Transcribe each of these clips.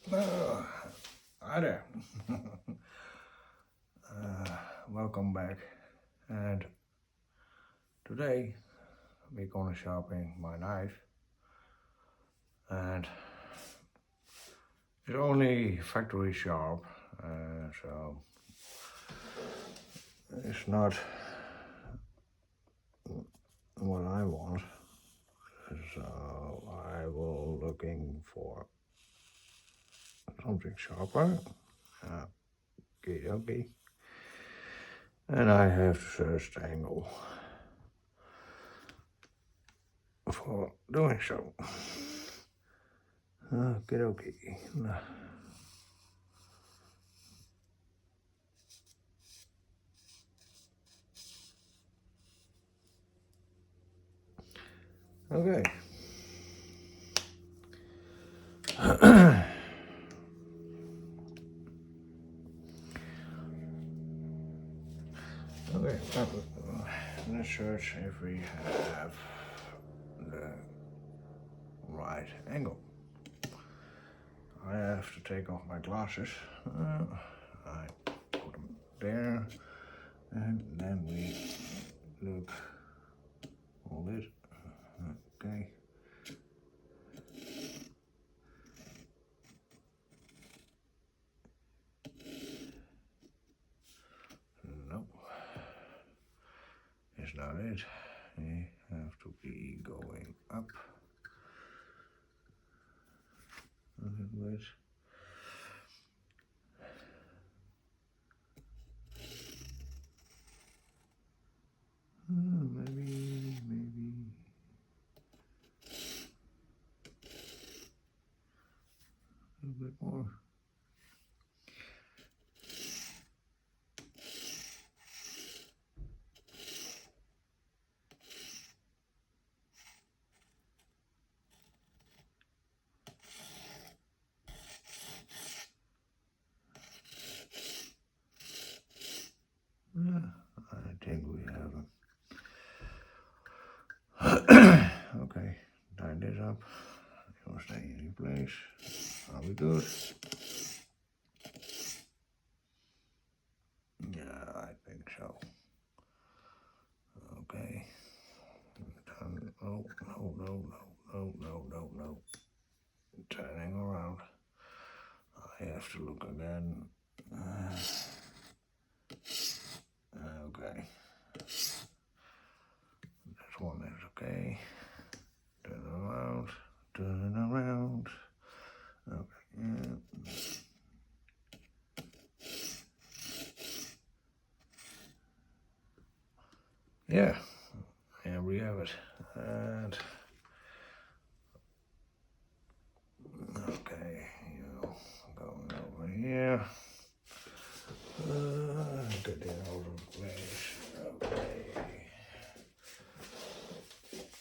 Hi there. Welcome back. And today we're gonna sharpen my knife, and it's only factory sharp, so it's not what I want. So I will looking for something sharper. Okay. And I have to search the angle for doing so. Okay. Okay. Okay, let's search if we have the right angle. I have to take off my glasses. I put them there, and then we look all this. Okay. Nope. It's not it. We have to be going up a little bit. Maybe a little bit more. I think we have it. Okay, tighten this up. It will stay in place. Are we good? Yeah, I think so. Okay. Oh, no. Turning around. I have to look again. Okay. This one is okay. Turn it around. Okay. Yeah. Here we have it. And okay, going over here. Get it out of place. Okay.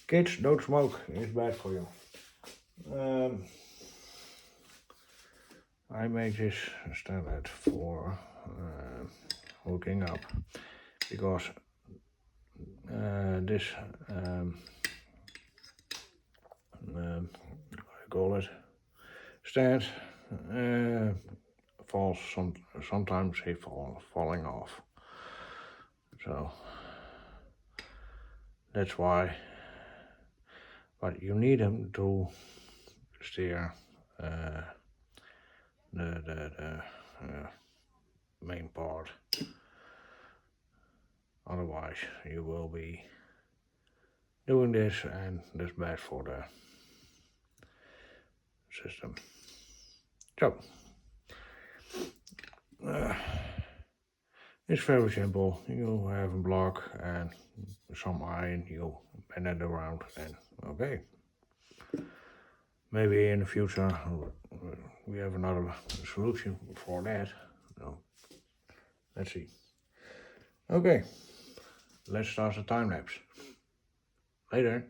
Kids, don't smoke. It's bad for you. I make this standard for hooking up because this I call it stand falls sometimes he falling off, so that's why. But you need him to steer the main part. Otherwise, you will be doing this, and that's bad for the system. So, it's very simple. You have a block and some iron, you bend it around, and okay. Maybe in the future we have another solution for that. So, let's see. Okay, let's start the time lapse. Later.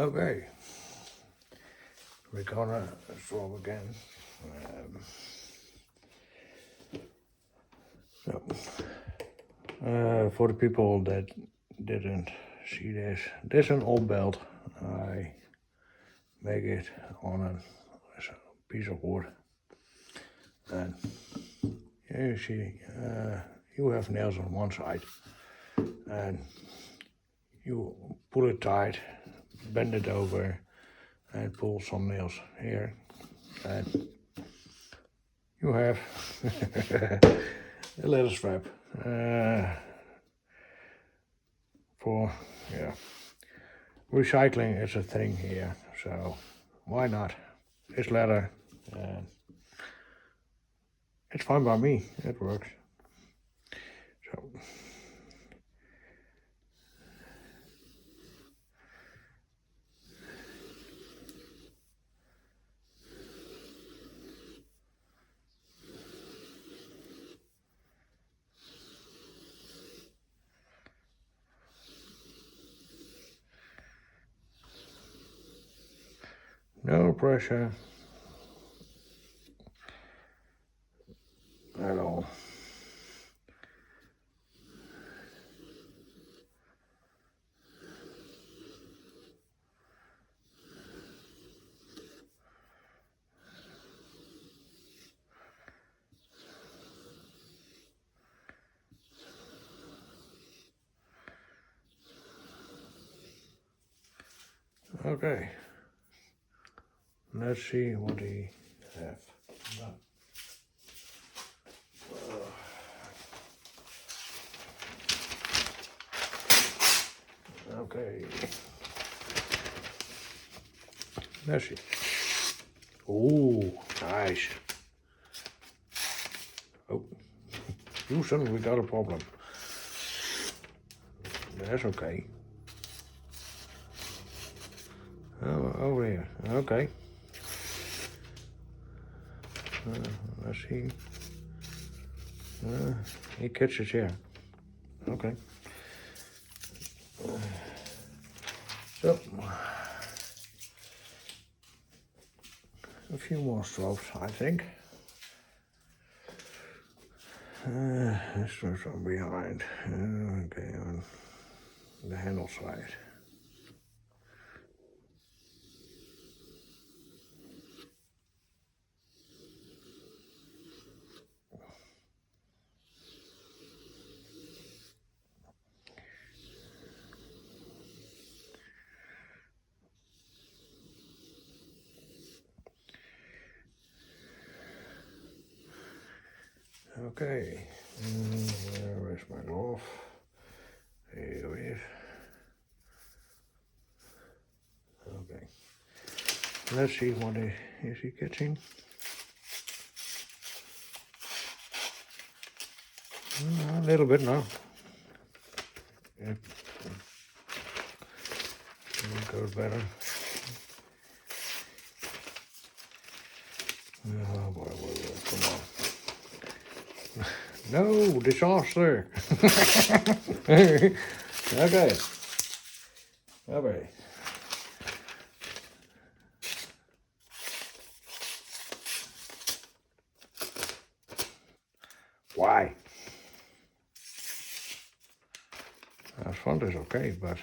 Okay, we're gonna swap again. So, for the people that didn't see this is an old belt. I make it on a piece of wood, and here you see you have nails on one side, and you pull it tight, bend it over, and pull some nails here, and you have a little strap for recycling is a thing here, so why not? It's leather, and it's fine by me. It works. So no pressure at all. Okay, let's see what he have. Okay, let's see. Oh, nice. Oh, Houston, we got a problem. That's okay. Oh, over here. Okay. Let's see. He catches here. Okay. So, a few more strokes, I think. This was from behind. Okay, on the handle side. Okay, where is my glove? Here it is. Okay, let's see what is he catching. A little bit now. It goes better. Oh boy, come on. No, disaster. Okay. Okay. Why? Front is okay, but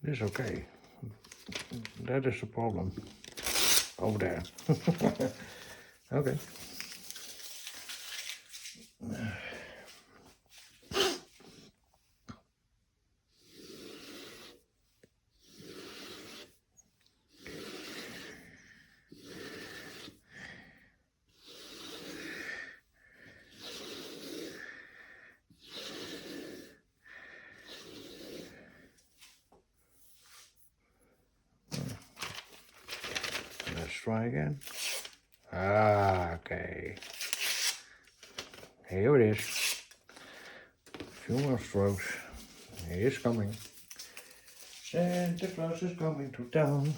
this is okay. That is the problem. Over there. Okay. Let's try again. Okay. Here it is. A few more strokes. He is coming. Santa Claus is coming to town.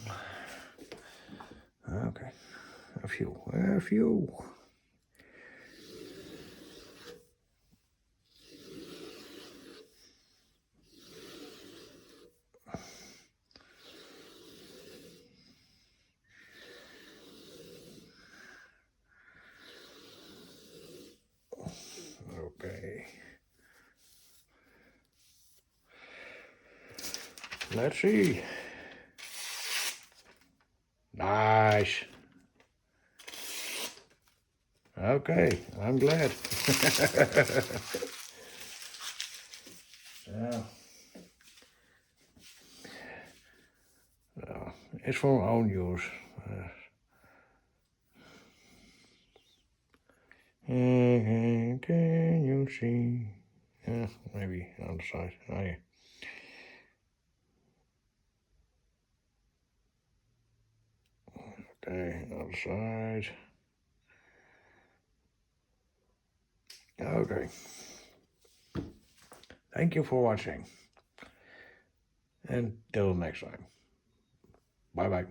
Okay. A few. Let's see. Nice. Okay, I'm glad. Ja. Ja, it's for own use. Can you see? Yeah, maybe on the side. Oh, yeah. Okay, other side. Okay. Thank you for watching. Until next time. Bye bye.